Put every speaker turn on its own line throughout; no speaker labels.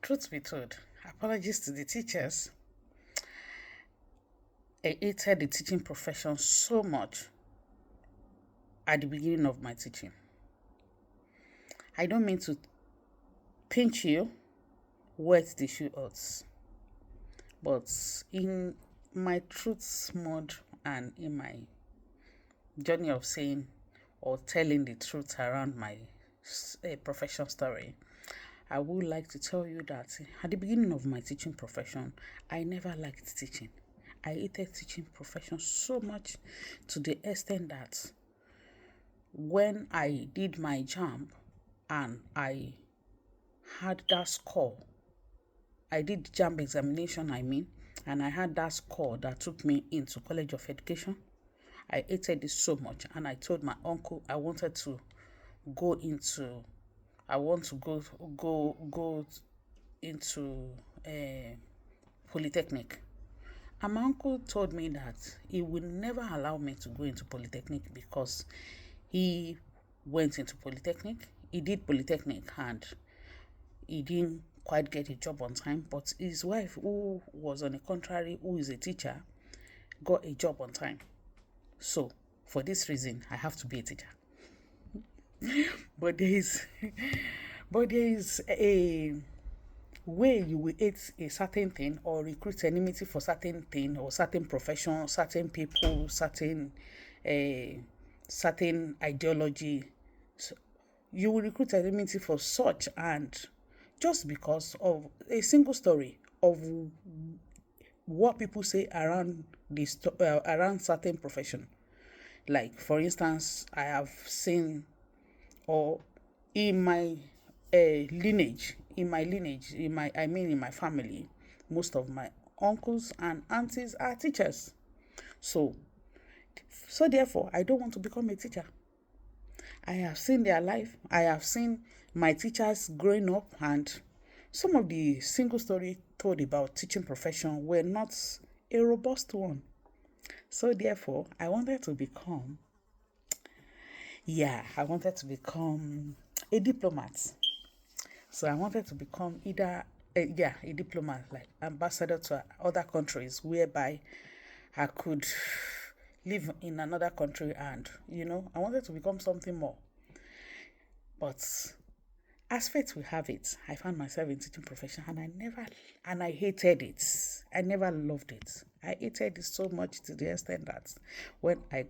Truth be told, apologies to the teachers. I hated the teaching profession so much at the beginning of my teaching. I don't mean to pinch you, wet the shoe out, but in my truth mode and in my journey of saying or telling the truth around my profession story, I would like to tell you that at the beginning of my teaching profession, I never liked teaching. I hated teaching profession so much to the extent that when I did my JAMB and I had that score, I did JAMB examination, and I had that score that took me into College of Education. I hated it so much, and I told my uncle I wanted to go into Polytechnic. And my uncle told me that he would never allow me to go into Polytechnic because he went into Polytechnic. He did Polytechnic and he didn't quite get a job on time. But his wife, who was on the contrary, who is a teacher, got a job on time. So for this reason, I have to be a teacher. But there is a way you will hate a certain thing or recruit enmity for certain thing or certain profession, certain people, certain ideology. So you will recruit enmity for such, and just because of a single story of what people say around around certain profession. Like for instance, I have seen, or in my lineage, in my family, most of my uncles and aunties are teachers. So therefore, I don't want to become a teacher. I have seen their life. I have seen my teachers growing up, and some of the single story told about teaching profession were not a robust one. So therefore, I wanted to become a diplomat. So I wanted to become either a diplomat, like ambassador to other countries, whereby I could live in another country, and I wanted to become something more. But as fate will have it, I found myself in teaching profession, and I hated it. I never loved it. I hated it so much to the extent that when I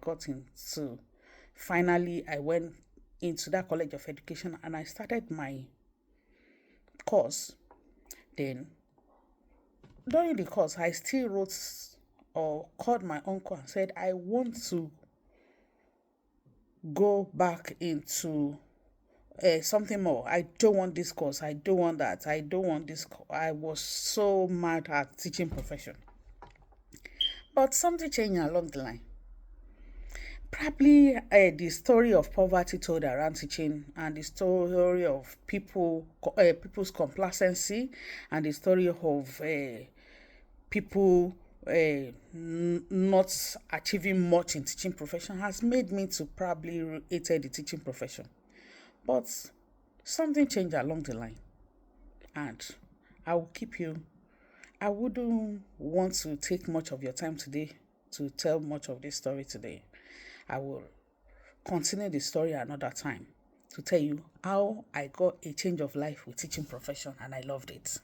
finally went into that College of Education and I started my course. Then during the course, I still wrote or called my uncle and said, I want to go back into something more. I don't want this course. I don't want that. I don't want this. I was so mad at teaching profession. But something changed along the line. Probably the story of poverty told around teaching, and the story of people's complacency, and the story of people not achieving much in teaching profession has made me to probably hate the teaching profession. But something changed along the line, and I wouldn't want to take much of your time today to tell much of this story today. I will continue the story another time to tell you how I got a change of life with teaching profession, and I loved it.